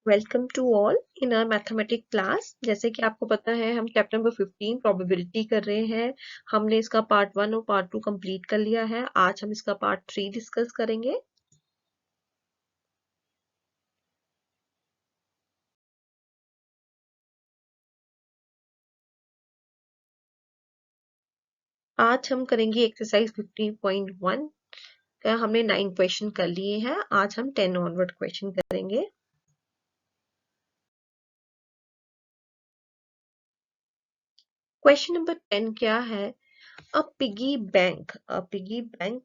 Welcome to all in our mathematics class. जैसे कि आपको पता है हम चैप्टर नंबर 15 प्रोबेबिलिटी कर रहे हैं। हमने इसका पार्ट 1 और पार्ट 2 कंप्लीट कर लिया है। आज हम इसका पार्ट 3 डिस्कस करेंगे। आज हम करेंगे एक्सरसाइज 15.1 का। हमने 9 क्वेश्चन कर लिए हैं। आज हम 10 ऑनवर्ड क्वेश्चन करेंगे। क्वेश्चन नंबर 10 क्या है? A piggy bank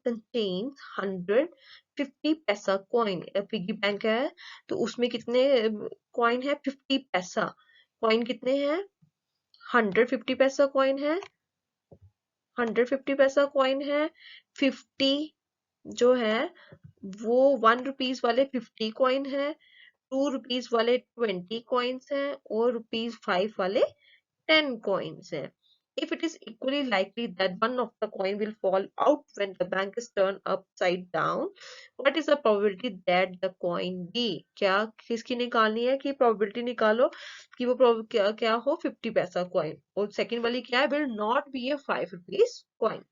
contains 150 पैसा कॉइन। पिगी बैंक है तो उसमें कितने कॉइन है? 50 पैसा। कॉइन कितने हैं? 150 पैसा कॉइन है। 150 पैसा कॉइन है। 50 जो है वो 1 रुपीज वाले 50 कॉइन है। 2 रुपीज वाले 20 कॉइन्स हैं और रुपीज 5 वाले 10 coins है. If it is equally likely that one of the coin will fall out when the bank is turned upside down, what is the probability that the coin be? क्या किसकी निकालनी है कि probability निकालो कि वो क्या हो? 50 पैसा coin। और second वाली क्या है? Will not be a 5 rupees coin।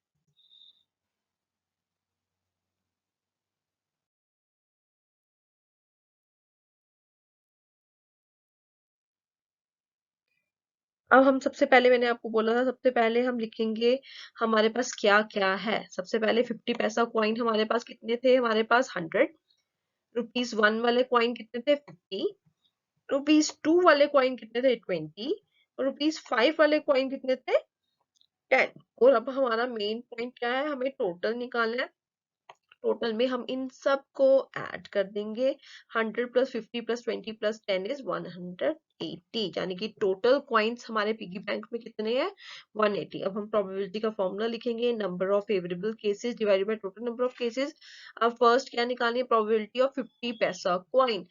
अब हम सबसे पहले मैंने आपको बोला था सबसे पहले हम लिखेंगे हमारे पास क्या क्या है। सबसे पहले 50 पैसा कॉइन हमारे पास कितने थे? हमारे पास 100। रुपीज 1 वाले कॉइन कितने थे? 50। रुपीज 2 वाले कॉइन कितने थे? 20। और रुपीज 5 वाले कॉइन कितने थे? 10। और अब हमारा मेन पॉइंट क्या है? हमें टोटल निकालना है। टोटल में हम इन सब को ऐड कर देंगे। 100 प्लस 50 प्लस 20 प्लस 10 इज 180। यानी कि टोटल कॉइन्स हमारे पिगी बैंक में कितने हैं? 180। अब हम प्रोबेबिलिटी का फॉर्मूला लिखेंगे। Number of favourable cases divided by total number of cases. अब फर्स्ट क्या निकालनी है? प्रोबेबिलिटी ऑफ 50 पैसा कॉइन।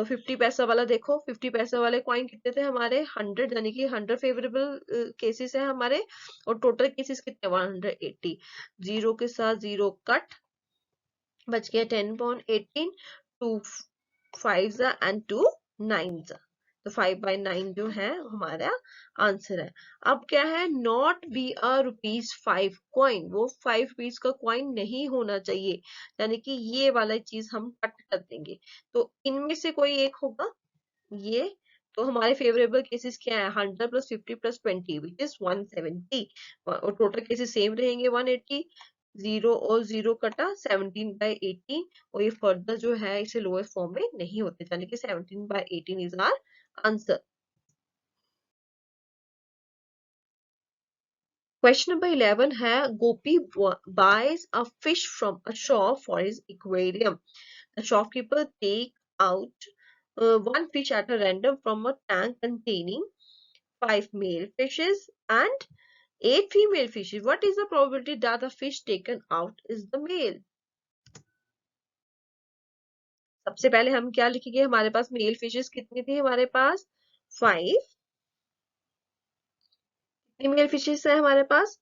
50 पैसा वाला देखो, 50 पैसा वाले कॉइन कितने थे हमारे? 100, यानी कि 100 फेवरेबल केसेस है हमारे। और टोटल केसेस कितने? 180। जीरो के साथ जीरो कट, बच गया 10 पॉइंट 18। 2 5 एंड 2 9। तो 5/9 जो है हमारा आंसर है। अब क्या है? Not be a rupees 5 coin. वो 5 रुपीज का कॉइन नहीं होना चाहिए, यानी कि ये वाला चीज हम कट कर देंगे। तो इनमें से कोई एक होगा ये। तो हमारे फेवरेबल केसेस क्या है? 100 प्लस 50 प्लस 20 विच इज 170। और टोटल केसेस सेम रहेंगे 180। जीरो और जीरो कटा 17/18। और ये फर्दर जो है इसे लोएस्ट फॉर्म में नहीं होते, यानी कि 17/18 is our answer. Question number 11 है गोपी buys a fish from a shop for his aquarium. The shopkeeper take out one fish at a random from a tank containing 5 male fishes and 8 female fishes. What is the probability that the fish taken out is the male? सबसे पहले हम क्या लिखेंगे? हमारे पास mail fishes कितनी थी? हमारे पास 5। कितनी मेल फिशेस है हमारे पास?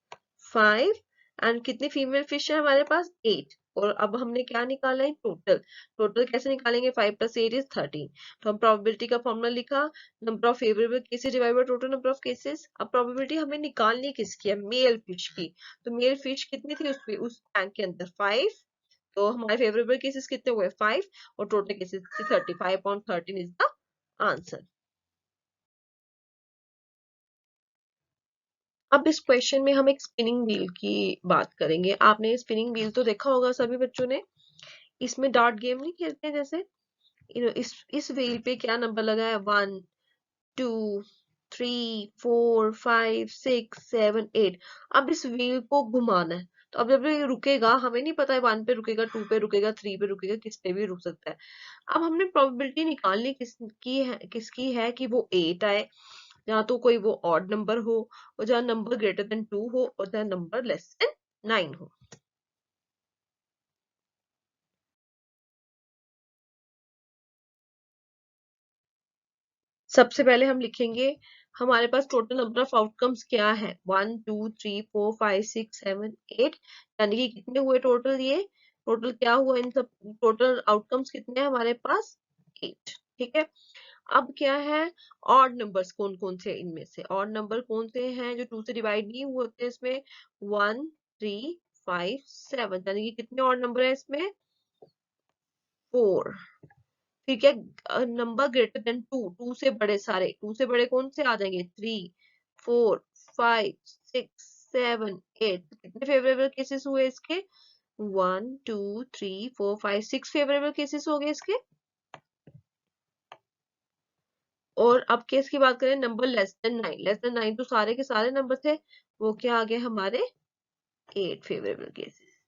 5। एंड कितनी फीमेल फिश है हमारे पास? 8। और अब हमने क्या निकाला है? टोटल। टोटल कैसे निकालेंगे? 5 प्लस 8 इज 13। तो हम प्रोबेबिलिटी का फॉर्मूला लिखा। Number of favourable cases divide by total number of cases. अब प्रोबेबिलिटी हमें निकालनी किसकी है? मेल फिश की। तो मेल फिश कितनी थी उस टैंक के अंदर? 5। तो हमारे फेवरेबल केसेस कितने हुए? 5। और total cases 35/13 is the answer. अब इस क्वेश्चन में हम एक स्पिनिंग व्हील की बात करेंगे। आपने स्पिनिंग व्हील तो देखा होगा सभी बच्चों ने। इसमें डॉट गेम नहीं खेलते हैं जैसे। इस व्हील पे क्या नंबर लगा है? 1 2 3 4 5 6 7 8। अब इस व्हील को घुमाना है। तो अब जब ये रुकेगा, हमें नहीं पता है 1 पे रुकेगा, 2 पे रुकेगा, 3 पे रुकेगा, किस पे भी रुक सकता है। अब हमने प्रोबेबिलिटी निकालनी किसकी है कि वो 8 आए, या तो कोई वो ऑड नंबर हो, और जहाँ नंबर ग्रेटर देन 2 हो, और जहाँ नंबर लेस देन 9 हो। सबसे पहले हम लिखेंगे हमारे पास टोटल नंबर ऑफ आउटकम्स क्या है? 1 2 3 4 5 6 7 8। यानी कि कितने हुए टोटल? ये टोटल क्या हुआ इन सब? टोटल आउटकम्स कितने हैं हमारे पास? 8। ठीक है। अब क्या है, ऑड नंबर्स कौन कौन से, इनमें से ऑड नंबर कौन से हैं जो 2 से डिवाइड नहीं हुए होते इसमें, 1 3 5 7, यानी कि कितने ऑड नंबर है इसमें, 4। ठीक है। नंबर ग्रेटर देन 2, 2 से बड़े सारे, 2 से बड़े कौन से आ जाएंगे, 3 4 5 6 7 8। कितने फेवरेबल केसेस हुए इसके, 1 2 3 4 5 6 फेवरेबल केसेस हो गए इसके। और अब केस की बात करें, number less than 9, less than 9 तो सारे के सारे नंबर थे, वो क्या आ गए हमारे, 8 फेवरेबल केसेस।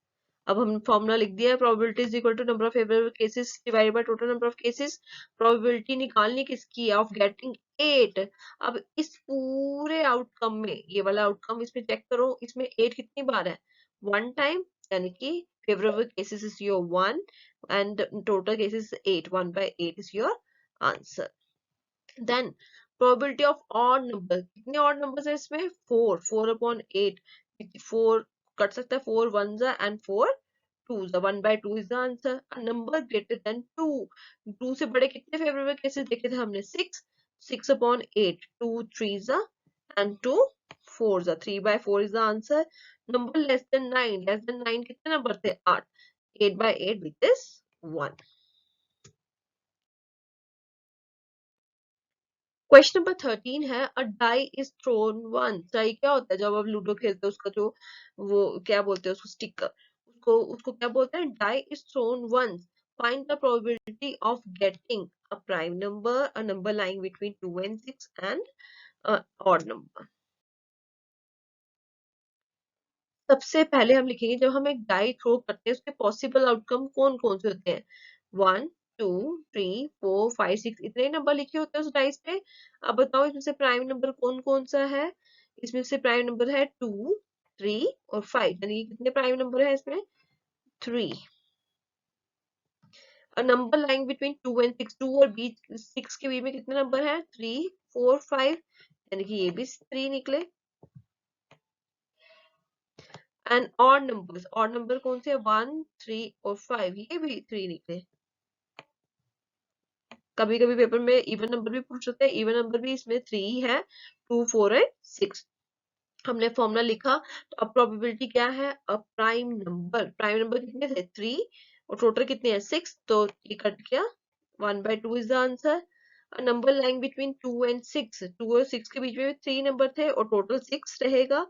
अब हम फॉर्मूला लिख दिया है, probability is equal to number of favourable cases divided by total number of cases. Probability निकालनी किसकी है, ऑफ गेटिंग 8। अब इस पूरे आउटकम में, ये वाला आउटकम इसमें चेक करो, इसमें 8 कितनी बार है, 1 टाइम, यानी कि favourable cases is your 1 and total cases 8, 1 by 8 is your answer. Then probability of odd number, कितने odd numbers है इसमें, 4, 4 upon 8, 4 कट सकता है, 4 ones are and 4 twos are, 1 by 2 is the answer. A number greater than 2, 2 से बड़े कितने favourable cases देखे थे हमने, 6, 6 upon 8, 2 threes are and 2 fours are, 3 by 4 is the answer. Number less than 9, less than 9 कितने number थे, 8, 8 by 8 which is 1. Question number 13 है, a die is thrown once. Die क्या होता है, जब आप लूडो खेलते हो उसका जो, वो क्या बोलते हैं उसको, स्टिकर, उसको उसको क्या बोलते हैं, die is thrown once. Find the probability of getting a prime number, a number lying between 2 and 6 and odd number. सबसे पहले हम लिखेंगे, जब हम एक डाई थ्रो करते हैं उसके पॉसिबल आउटकम कौन कौन से होते हैं, 1 2 3 4 5 6, इतने ही नंबर लिखे होते हैं उस डाइस पे। अब बताओ इसमें से प्राइम नंबर कौन कौन सा है, इसमें से प्राइम नंबर है 2 3 और 5, यानी कि कितने प्राइम नंबर है इसमें, 3। अ नंबर लाइंग बिटवीन 2 and 6, 2 और 6 के बीच में कितने नंबर है, 3 4 5, यानी कि ये भी 3 निकले। एंड ऑड नंबर कौन से, 1 3 और 5, ये भी 3 निकले। कभी कभी पेपर में इवन नंबर भी पूछ सकते हैं, इवन नंबर भी इसमें 3 है, 2 4 एंड 6। हमने फॉर्मूला लिखा, तो अब प्रोबेबिलिटी क्या है, अब प्राइम नंबर कितने थे, 3, और टोटल कितने हैं, 6, तो ये कट गया, 1 by 2 is the answer. Number line between 2 and 6, 2 और 6 के बीच में 3 नंबर थे और टोटल 6 रहेगा,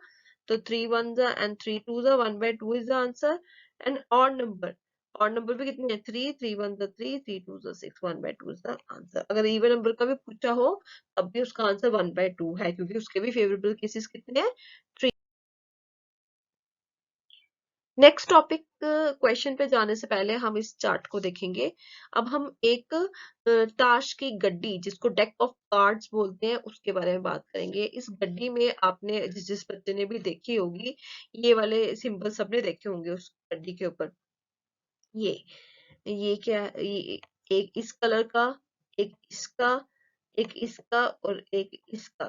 तो 3 ones are and 3 twos are, 1 by 2 is the answer. And odd number भी कितने हैं, 3, 3 ones are 3, 3 twos are 6, 1 by 2 is the answer. अगर इवन नंबर का भी पूछा हो तब भी उसका आंसर 1 by 2 है, क्योंकि उसके भी फेवरेबल केसेस कितने हैं, 3। नेक्स्ट टॉपिक, क्वेश्चन पे जाने से पहले हम इस चार्ट को देखेंगे। अब हम एक ताश की गड्डी, जिसको डेक ऑफ कार्ड्स बोलते हैं, उसके बारे में बात करेंगे। इस गड्डी में आपने, जिस बच्चे ने भी देखी होगी, ये वाले सिंबल सबने देखे होंगे उस गड्डी के ऊपर। ये ये क्या, ये एक इस कलर का, एक इसका, एक इसका और एक इसका।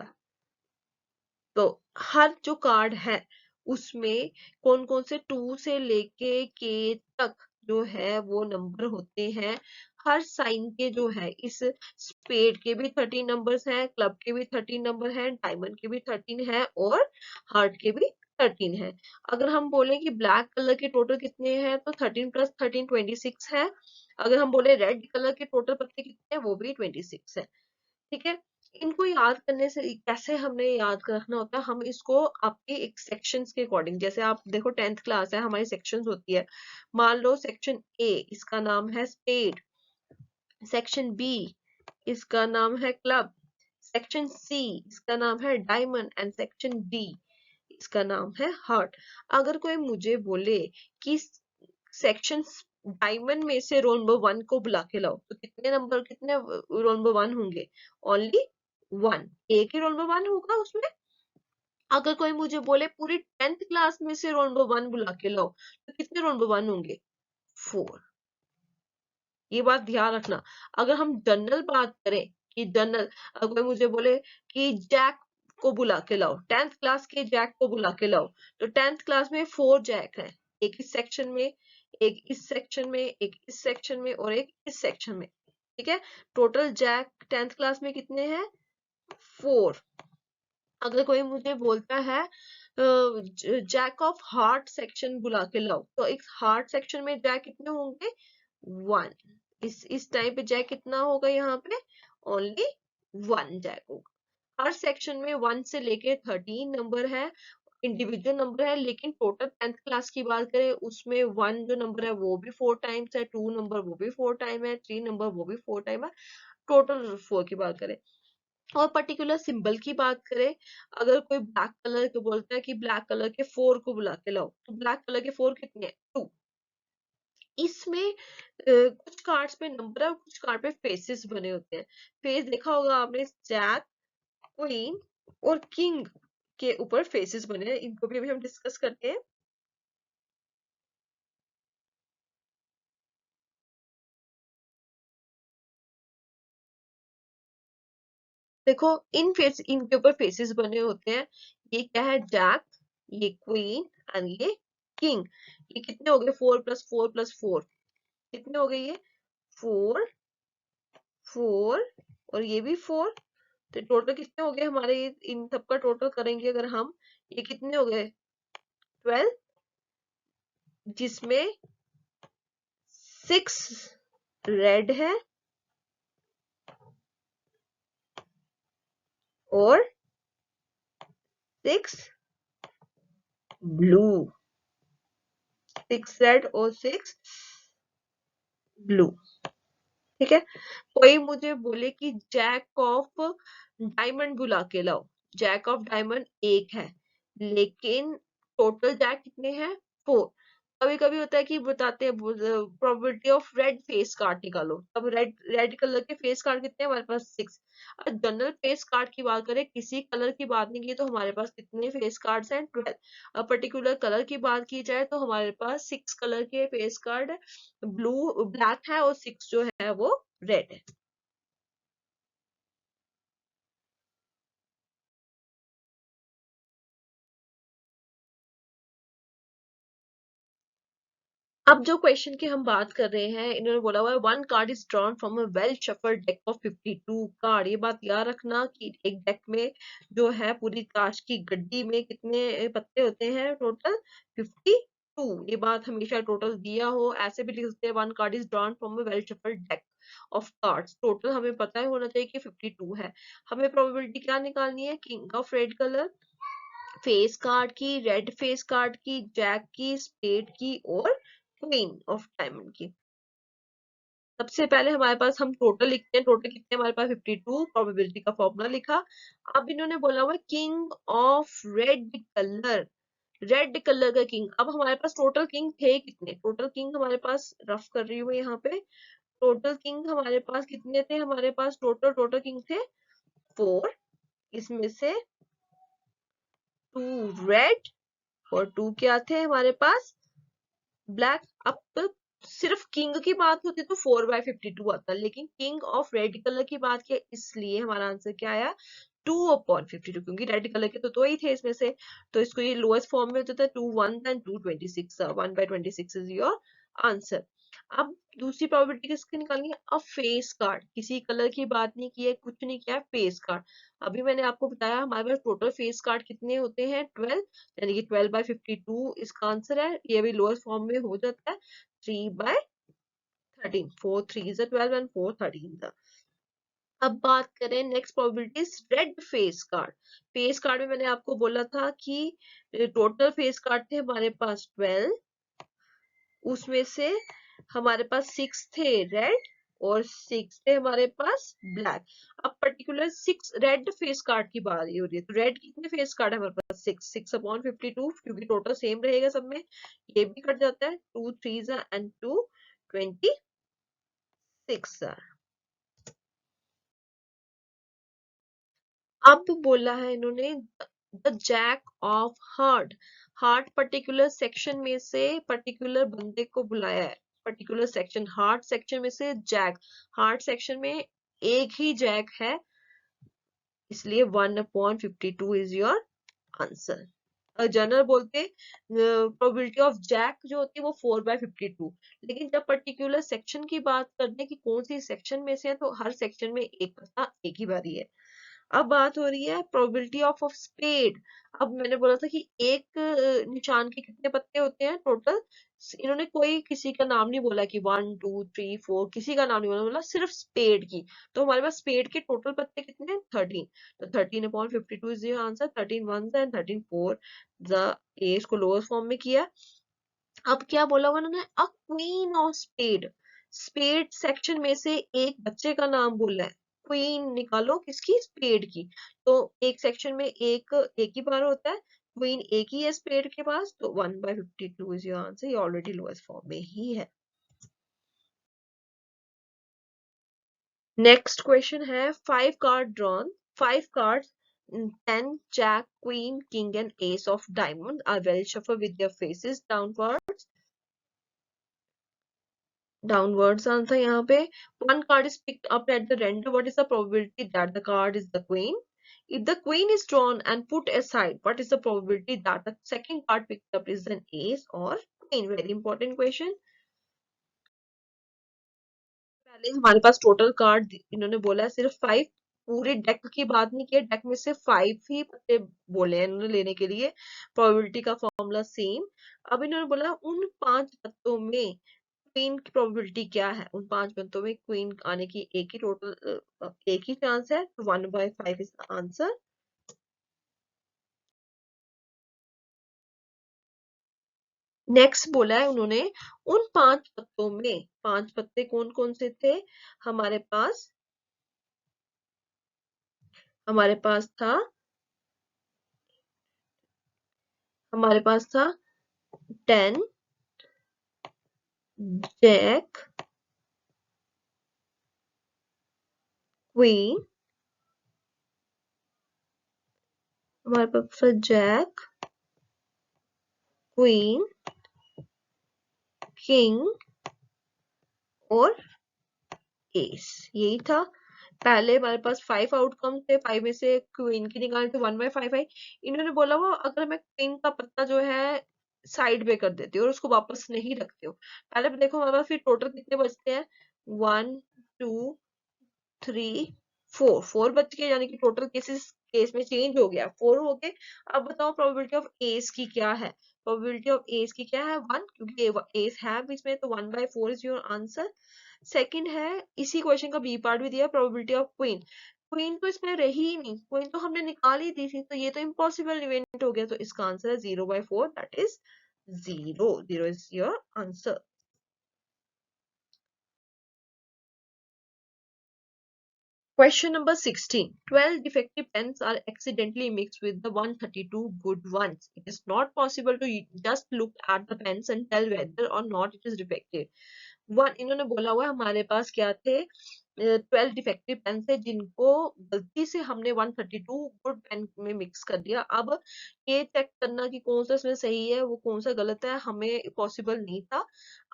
तो हर जो कार्ड है उसमें कौन कौन से 2 से लेके के तक जो है वो नंबर होते हैं। हर साइन के जो है, इस स्पेड के भी 13 नंबर्स हैं, क्लब के भी 13 नंबर हैं, डायमंड के भी 13 है और हार्ट के भी 13 है। अगर हम बोले कि ब्लैक कलर के टोटल कितने हैं, तो 13 + 13 26 है। अगर हम बोले रेड कलर के टोटल पत्ते कितने हैं, वो भी 26 है। ठीक है। इनको याद करने से, कैसे हमने याद रखना होता है, हम इसको आपके एक सेक्शंस के अकॉर्डिंग, जैसे आप देखो 10th क्लास है, हमारी सेक्शंस होती है। मान लो सेक्शन ए, इसका नाम है स्पेड, सेक्शन बी इसका नाम है क्लब, सेक्शन सी इसका नाम है डायमंड एंड सेक्शन डी इसका नाम है हार्ट। अगर कोई मुझे बोले कि सेक्शन डायमंड में से रोल नंबर 1 को बुला के लाओ, तो कितने रोल नंबर 1 होंगे, ओनली 1, एक ही रोल नंबर 1 होगा उसमें। अगर कोई मुझे बोले पूरी 10th क्लास में से रोल नंबर 1 बुला के लाओ, तो कितने रोल नंबर 1 होंगे, 4। ये बात ध्यान रखना। अगर हम जनरल बात करें कि जनरल, अगर कोई मुझे बोले कि जैक को बुला के लाओ, 10th क्लास के जैक को बुला के लाओ, तो 10th क्लास में 4 जैक हैं, एक इस सेक्शन में, एक इस सेक्शन में, एक इस सेक्शन में और एक इस सेक्शन में। ठीक है। टोटल जैक 10th क्लास में कितने हैं? 4। अगर कोई मुझे बोलता है जैक ऑफ हार्ट सेक्शन बुला के लाओ, तो एक हार्ट सेक्शन में जैक कितने होंगे? 1। इस टाइम पे जैक कितना होगा? यहाँ पे ओनली 1 जैक होगा। हर सेक्शन में 1 से लेके 13 नंबर है, इंडिविजुअल नंबर है, लेकिन टोटल 10th क्लास की बात करें उसमें 1 जो नंबर है वो भी 4 टाइम्स है, 2 नंबर वो भी 4 टाइम है, 3 नंबर वो भी 4 टाइम है, टोटल 4 की बात करें। और पर्टिकुलर सिंबल की बात करें, अगर कोई ब्लैक कलर को बोलता है कि ब्लैक कलर के 4 को बुला के लाओ, तो ब्लैक कलर के 4 कितने हैं? 2। इसमें कुछ कार्ड्स पे नंबर है और कुछ कार्ड पे फेसेस बने होते हैं। फेस देखा होगा आपने, जैक, क्वीन और किंग के ऊपर फेसेस बने हैं, इनको भी अभी हम डिस्कस करते हैं। देखो इनके ऊपर फेसेस बने होते हैं। ये क्या है? जैक, ये क्वीन एंड ये किंग। ये कितने हो गए? 4 + 4 + 4 कितने हो गए? ये 4, 4 और ये भी 4। तो टोटल कितने हो गए हमारे? इन सबका टोटल करेंगे अगर हम, ये कितने हो गए? 12, जिसमें 6 रेड है और 6 ब्लू। 6 रेड और 6 ब्लू। ठीक है। कोई मुझे बोले कि जैक ऑफ डायमंड बुला के लाओ, जैक ऑफ डायमंड एक है, लेकिन टोटल जैक कितने हैं? 4। कभी कभी होता है कि बताते हैं probability of red face card निकालो, तब रेड रेड कलर के फेस कार्ड कितने हैं हमारे पास? 6। और जनरल फेस कार्ड की बात करें, किसी कलर की बात नहीं की, तो हमारे पास कितने फेस कार्ड्स हैं? 12। अब पर्टिकुलर कलर की बात की जाए तो हमारे पास 6 कलर के फेस कार्ड, ब्लू ब्लैक है और 6 जो है वो रेड है। अब जो क्वेश्चन की हम बात कर रहे हैं, इन्होंने बोला हुआ है 1 card is drawn from a well shuffled deck of 52 card. ये बात याद रखना कि एक डेक में जो है पूरी ताश की गड्डी में कितने पत्ते होते हैं? टोटल 52। ये बात हमेशा टोटल दिया हो ऐसे भी लिख सकते हैं, 1 card is drawn from a well shuffled deck of cards. Total हमें पता है होना चाहिए कि 52 है। हमें प्रोबेबिलिटी क्या निकालनी है? King of red colour, face card की, रेड फेस कार्ड की, जैक की, स्पेड की और क्वीन ऑफ डायमंड की। सबसे पहले हमारे पास हम टोटल लिखते हैं, टोटल कितने हमारे पास? 52। प्रोबेबिलिटी का फॉर्मूला लिखा। अब इन्होंने बोला हुआ king of red colour, red colour का किंग। अब हमारे पास टोटल किंग थे कितने? टोटल किंग हमारे पास, रफ कर रही हूँ यहाँ पे, टोटल किंग हमारे पास कितने थे? हमारे पास टोटल किंग थे 4। इसमें से 2 रेड और 2 क्या थे हमारे पास? ब्लैक। अब सिर्फ किंग की बात होती तो 4/52 आता, लेकिन किंग ऑफ रेड कलर की बात किया, इसलिए हमारा आंसर क्या आया? 2/52, क्योंकि रेड कलर के तो 2 ही थे इसमें से, तो इसको ये लोएस्ट फॉर्म में होता था 2 1 एंड 2 26। 1/26 is your answer. अब दूसरी प्रोबेबिलिटी किसकी निकालनी है? अब फेस कार्ड, किसी कलर की बात नहीं की है, कुछ नहीं किया, फेस कार्ड। अभी मैंने आपको बताया हमारे पास टोटल फेस कार्ड कितने होते हैं? 12, यानी कि 12/52 इसका आंसर है। ये भी लोअर फॉर्म में हो जाता है 3/13। 4 3 12 एंड 4 13। अब बात करें next probabilities, red face card. Face card में मैंने आपको बोला था कि टोटल फेस कार्ड थे हमारे पास 12, उसमें से हमारे पास 6 थे रेड और 6 थे हमारे पास ब्लैक। अब पर्टिकुलर 6 रेड फेस कार्ड की बात हो रही है, तो रेड कितने फेस कार्ड है हमारे पास? 6/52, क्योंकि टोटल सेम रहेगा सब में, ये भी कट जाता है, 2 3 एंड 2 26। अब बोला है इन्होंने the jack of heart. Heart particular section में से पर्टिकुलर बंदे को बुलाया है, पर्टिकुलर सेक्शन हार्ट सेक्शन में से जैक, हार्ट सेक्शन में एक ही जैक है, इसलिए 1/52 इज योर आंसर। जनरल बोलते प्रोबेबिलिटी ऑफ जैक जो होती है वो 4/52, लेकिन जब पर्टिकुलर सेक्शन की बात करने की कौन सी सेक्शन में से है तो हर सेक्शन में एक पत्ता एक ही बारी है। अब बात हो रही है प्रोबेबिलिटी ऑफ स्पेड। अब मैंने बोला था कि एक निशान के कितने पत्ते होते हैं टोटल। इन्होंने कोई किसी का नाम नहीं बोला कि 1 2 3 4, किसी का नाम नहीं बोला, बोला सिर्फ स्पेड की। तो हमारे पास स्पेड के टोटल पत्ते कितने हैं? 13। तो 13/52 is your answer. 13 1s and 13 4 द एज को लोअर फॉर्म में किया। अब क्या बोला हुआ उन्होंने? A queen of spade. Spade section में से एक बच्चे का नाम बोला है। क्वीन निकालो किसकी? स्पेड की। तो एक सेक्शन में एक ही बार होता है, क्वीन एक ही है स्पेड के पास, तो 1/52 इज योर आंसर। ये ऑलरेडी लोएस्ट फॉर्म में ही है। नेक्स्ट क्वेश्चन है 5 card drawn, 5 cards 10 jack queen king and ace of diamond are well shuffled with their faces downwards आंसर यहाँ पे। one card is picked up at the random. What is the probability that the card is the queen? If the queen is drawn and put aside, what is the probability that the second card picked up is an ace or queen? Very important question. पहले हमारे पास total card इन्होंने बोला है सिर्फ 5, पूरे deck की बात नहीं की, डेक में से 5 ही पत्ते बोले हैं इन्होंने लेने के लिए। प्रोबेबिलिटी का फॉर्मूला सेम। अब इन्होंने बोला उन 5 पत्तों में क्वीन की प्रोबेबिलिटी क्या है। उन 5 पत्तों में क्वीन आने की एक ही टोटल एक ही चांस है, तो 1/5 इज द आंसर। नेक्स्ट बोला है उन्होंने उन 5 पत्तों में 5 पत्ते कौन कौन से थे। हमारे पास हमारे पास था हमारे पास था 10 जैक क्वीन, हमारे पास था जैक क्वीन किंग और एस, यही था। पहले हमारे पास 5 आउटकम थे, 5 में से क्वीन की निकाली तो 1/5 आई। इन्होंने बोला वो अगर मैं क्वीन का पत्ता जो है साइड पे कर देती हूँ और उसको वापस नहीं रखती हूँ। पहले देखो हमारे पास फिर टोटल कितने बचते हैं? 1 2 3 4, 4 बच गए, यानी कि टोटल केस में चेंज हो गया, 4 हो गए। अब बताओ प्रोबेबिलिटी ऑफ एस की क्या है। प्रोबेबिलिटी ऑफ एस की क्या है? 1, क्योंकि एस है इसमें, तो 1/4 इज योर आंसर। सेकंड है, इसी क्वेश्चन का बी पार्ट भी दिया, प्रोबेबिलिटी ऑफ क्वीन। क्वीन तो इसमें रही ही नहीं, क्वीन तो हमने निकाल ही दी थी, तो ये तो इम्पॉसिबल इवेंट हो गया, तो इसका आंसर है 0/4, that is 0। 0 is your answer. Question number 16. 12 defective pens are accidentally mixed with the 132 good ones. It is not possible to just look at the pens and tell whether or not it is defective. इन्होंने बोला हुआ हमारे पास क्या थे? 12 defective pen थे जिनको गलती से हमने 132 गुड पेन में मिक्स कर दिया। अब ये चेक करना कि कौन सा इसमें सही है वो कौन सा गलत है हमें पॉसिबल नहीं था।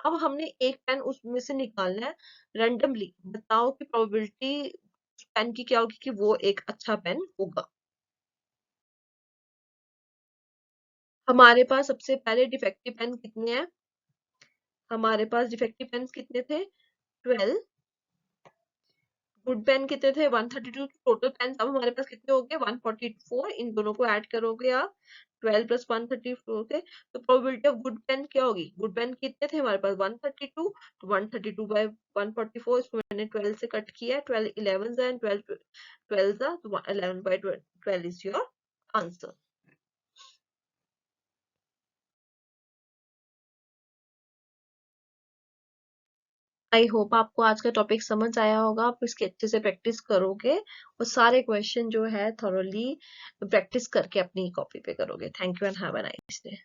अब हमने एक पेन उसमें से निकालना है रैंडमली। बताओ कि प्रोबेबिलिटी पेन की क्या होगी कि वो एक अच्छा पेन होगा। हमारे पास सबसे पहले डिफेक्टिव पेन कितने हैं? हमारे पास डिफेक्टिव पेन कितने थे? 12। गुड पेन कितने थे? 132। टोटल पेन अब हमारे पास कितने हो गए? 144। इन दोनों को ऐड करोगे आप, 12 + 134 थे, तो प्रोबेबिलिटी ऑफ गुड पेन क्या होगी? गुड पेन कितने थे हमारे पास? 132, तो 132/144, इसको मैंने 12 से कट किया, 12 11 एंड 12 12 तो 11/12 is your answer. I hope आपको आज का टॉपिक समझ आया होगा, आप इसके अच्छे से प्रैक्टिस करोगे और सारे क्वेश्चन जो है थॉरोली प्रैक्टिस करके अपनी कॉपी पे करोगे। Thank you and have a nice day.